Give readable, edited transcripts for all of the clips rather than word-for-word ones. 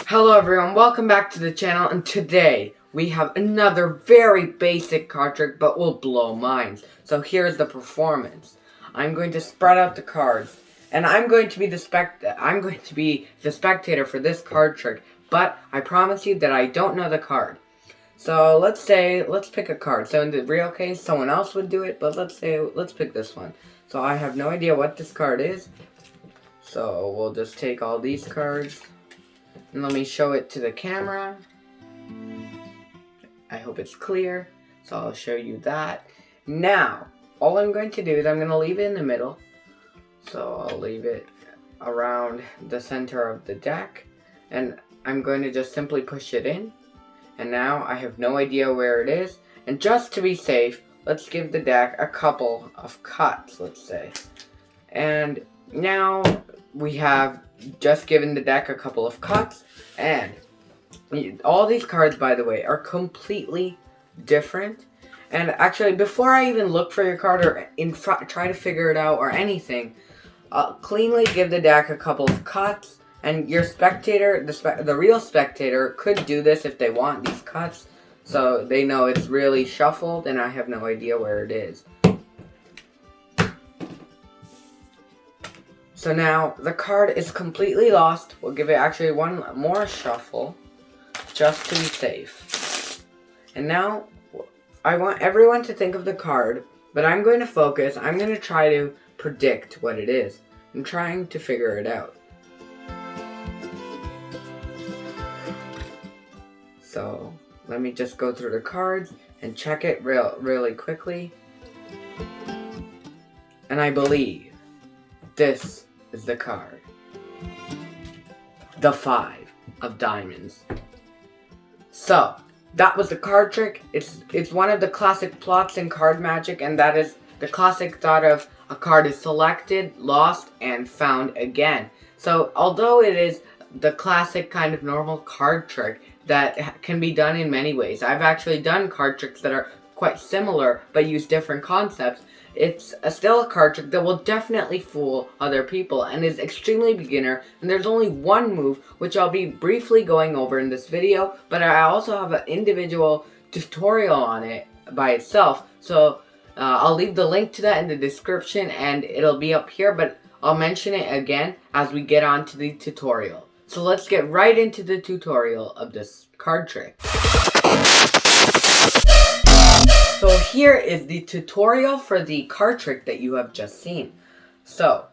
Hello everyone, welcome back to the channel, and today we have another very basic card trick but will blow minds. So here's the performance. I'm going to spread out the cards, and I'm going to be the spectator for this card trick, but I promise you that I don't know the card. So let's pick a card. So in the real case, someone else would do it, but let's pick this one. So I have no idea what this card is. So we'll just take all these cards. And let me show it to the camera. I hope it's clear. So I'll show you that. Now, all I'm going to do is I'm going to leave it in the middle. So I'll leave it around the center of the deck. And I'm going to just simply push it in. And now I have no idea where it is. And just to be safe, let's give the deck a couple of cuts, let's say. And now we have just given the deck a couple of cuts, and all these cards, by the way, are completely different. And actually, before I even look for your card or try to figure it out or anything, cleanly give the deck a couple of cuts, and your spectator, the real spectator, could do this if they want these cuts, so they know it's really shuffled and I have no idea where it is. So now, the card is completely lost. We'll give it actually one more shuffle, just to be safe. And now, I want everyone to think of the card, but I'm going to focus. I'm going to try to predict what it is. I'm trying to figure it out. So, let me just go through the cards and check it really quickly. And I believe this is the card. The 5 of diamonds. So, that was the card trick. It's one of the classic plots in card magic, and that is the classic thought of a card is selected, lost, and found again. So, although it is the classic kind of normal card trick that can be done in many ways. I've actually done card tricks that are quite similar, but use different concepts. It's still a card trick that will definitely fool other people and is extremely beginner, and there's only one move which I'll be briefly going over in this video, but I also have an individual tutorial on it by itself, so I'll leave the link to that in the description and it'll be up here, but I'll mention it again as we get on to the tutorial. So let's get right into the tutorial of this card trick. So here is the tutorial for the card trick that you have just seen. So,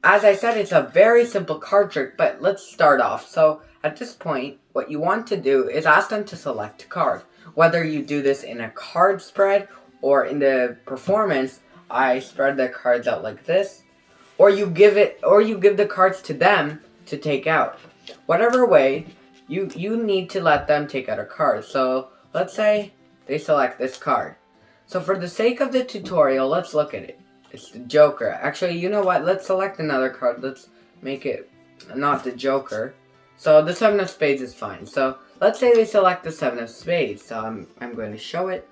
as I said, it's a very simple card trick, but let's start off. So, at this point, what you want to do is ask them to select a card. Whether you do this in a card spread or in the performance, I spread the cards out like this, or you give the cards to them to take out. Whatever way, you need to let them take out a card. So, let's say they select this card. So for the sake of the tutorial, let's look at it. It's the Joker. Actually, you know what? Let's select another card. Let's make it not the Joker. So the 7 of Spades is fine. So let's say they select the 7 of Spades. So I'm going to show it.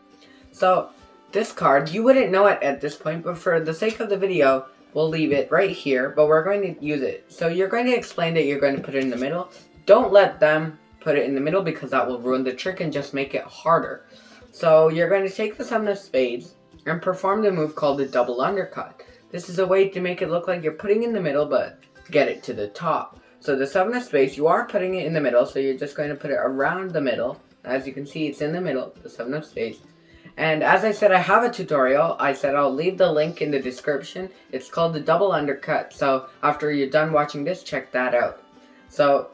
So this card, you wouldn't know it at this point, but for the sake of the video, we'll leave it right here. But we're going to use it. So you're going to explain that you're going to put it in the middle. Don't let them put it in the middle because that will ruin the trick and just make it harder. So you're going to take the 7 of Spades and perform the move called the double undercut. This is a way to make it look like you're putting in the middle but get it to the top. So the 7 of Spades, you are putting it in the middle, so you're just going to put it around the middle. As you can see, it's in the middle, the 7 of Spades. And as I said, I have a tutorial. I said I'll leave the link in the description. It's called the double undercut. So after you're done watching this, check that out. So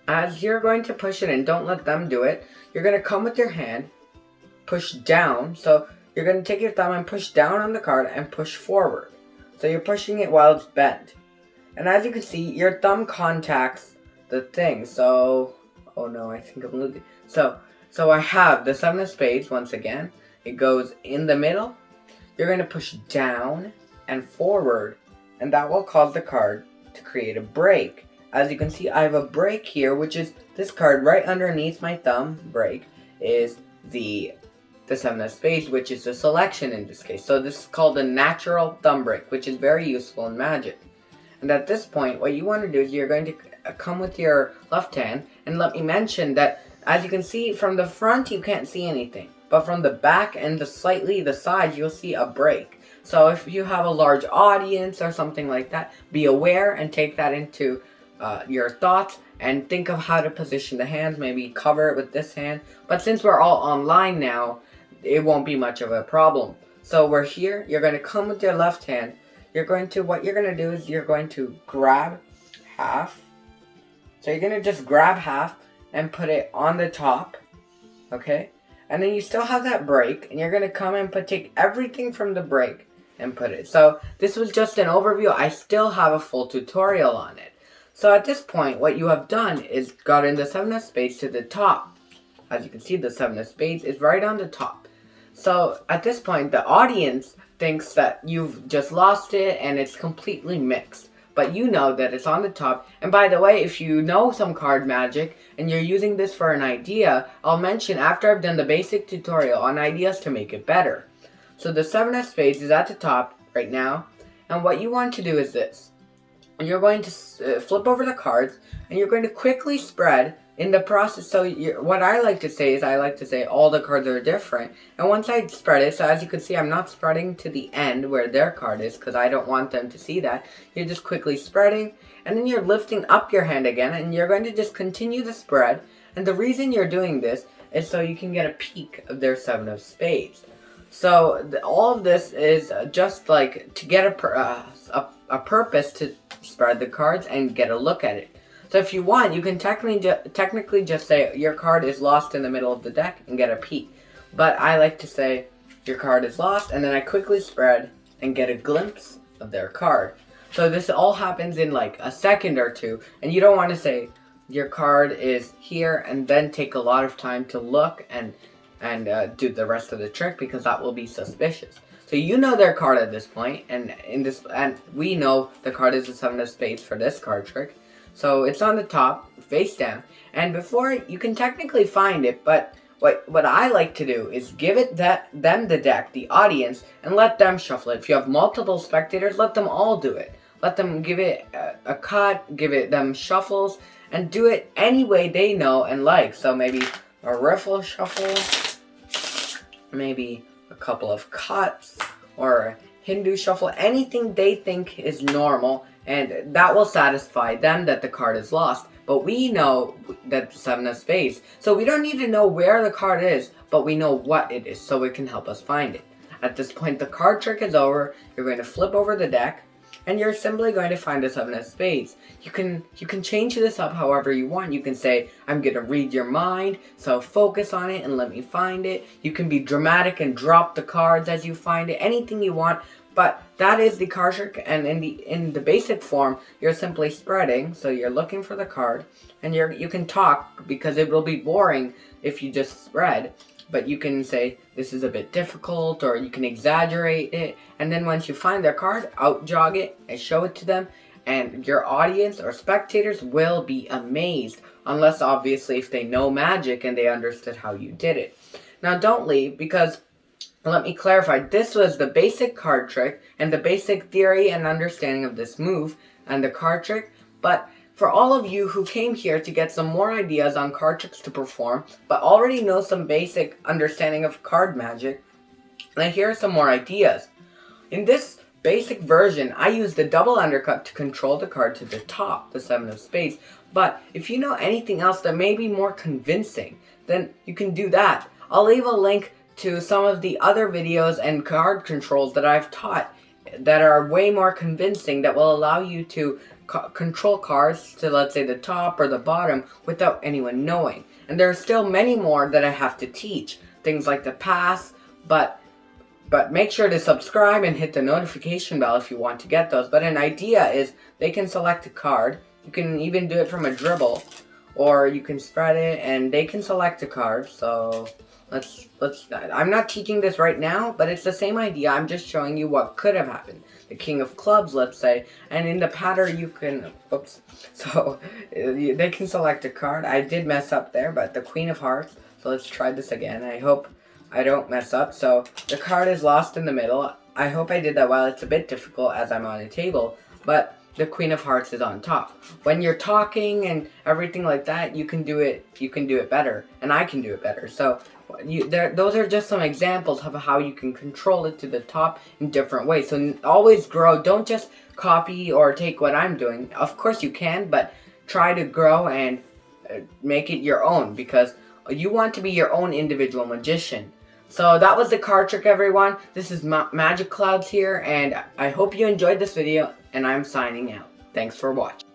as you're going to push it in, don't let them do it. You're going to come with your hand, push down. So you're going to take your thumb and push down on the card and push forward. So you're pushing it while it's bent. And as you can see, your thumb contacts the thing. So, oh no, I think I'm losing. So I have the 7 of Spades once again. It goes in the middle. You're going to push down and forward, and that will cause the card to create a break. As you can see, I have a break here, which is this card right underneath my thumb. Break is the 7 of Spades, which is the selection in this case. So this is called a natural thumb break, which is very useful in magic. And at this point, what you want to do is you're going to come with your left hand, and let me mention that as you can see from the front, you can't see anything. But from the back and the sides, you'll see a break. So if you have a large audience or something like that, be aware and take that into your thoughts and think of how to position the hands. Maybe cover it with this hand. But since we're all online now, it won't be much of a problem. So we're here. You're going to come with your left hand. What you're going to do is you're going to grab half. So you're going to just grab half and put it on the top. Okay? And then you still have that break, and you're going to come and take everything from the break and put it. So this was just an overview. I still have a full tutorial on it. So at this point, what you have done is gotten the 7 of spades to the top. As you can see, the 7 of spades is right on the top. So at this point, the audience thinks that you've just lost it and it's completely mixed. But you know that it's on the top. And by the way, if you know some card magic and you're using this for an idea, I'll mention after I've done the basic tutorial on ideas to make it better. So the 7 of spades is at the top right now. And what you want to do is this. You're going to flip over the cards, and you're going to quickly spread in the process. So what I like to say all the cards are different. And once I spread it, so as you can see, I'm not spreading to the end where their card is because I don't want them to see that. You're just quickly spreading, and then you're lifting up your hand again, and you're going to just continue the spread. And the reason you're doing this is so you can get a peek of their 7 of spades. So all of this is just like to get a purpose to spread the cards and get a look at it. So if you want, you can technically just say your card is lost in the middle of the deck and get a peek. But I like to say your card is lost, and then I quickly spread and get a glimpse of their card. So this all happens in like a second or two, and you don't want to say your card is here and then take a lot of time to look and do the rest of the trick, because that will be suspicious. So you know their card at this point, and we know the card is the 7 of spades for this card trick. So it's on the top, face down, and before you can technically find it, but what I like to do is give them the deck, the audience, and let them shuffle it. If you have multiple spectators, let them all do it. Let them give it a cut, them shuffles, and do it any way they know and like. So maybe a riffle shuffle, maybe a couple of cuts, or a Hindu shuffle, anything they think is normal, and that will satisfy them that the card is lost. But we know that the 7 of spades, so we don't need to know where the card is, but we know what it is, so it can help us find it. At this point, the card trick is over. You're going to flip over the deck, and you're simply going to find the 7 of spades. You can change this up however you want. You can say, I'm going to read your mind, so focus on it and let me find it. You can be dramatic and drop the cards as you find it, anything you want. But that is the card trick, and in the basic form, you're simply spreading, so you're looking for the card, and you can talk, because it will be boring if you just spread. But you can say, this is a bit difficult, or you can exaggerate it, and then once you find their card, out jog it and show it to them, and your audience or spectators will be amazed, unless obviously if they know magic and they understood how you did it. Now don't leave, because let me clarify, this was the basic card trick and the basic theory and understanding of this move and the card trick, but for all of you who came here to get some more ideas on card tricks to perform, but already know some basic understanding of card magic, now here are some more ideas. In this basic version, I use the double undercut to control the card to the top, the 7 of spades, but if you know anything else that may be more convincing, then you can do that. I'll leave a link to some of the other videos and card controls that I've taught that are way more convincing, that will allow you to control cards to, let's say, the top or the bottom without anyone knowing. And there are still many more that I have to teach, things like the pass, but make sure to subscribe and hit the notification bell if you want to get those. But an idea is they can select a card. You can even do it from a dribble, or you can spread it and they can select a card. So I'm not teaching this right now, but it's the same idea. I'm just showing you what could have happened. The king of clubs, let's say, and in the pattern you can, they can select a card. I did mess up there, but the queen of hearts. So let's try this again. I hope I don't mess up. So the card is lost in the middle. I hope I did that well. It's a bit difficult as I'm on a table, but the Queen of Hearts is on top. When you're talking and everything like that, you can do it better, and I can do it better. So those are just some examples of how you can control it to the top in different ways. So always grow. Don't just copy or take what I'm doing. Of course you can, but try to grow and make it your own, because you want to be your own individual magician. So that was the card trick, everyone. This is Magic Clouds here, and I hope you enjoyed this video, and I'm signing out. Thanks for watching.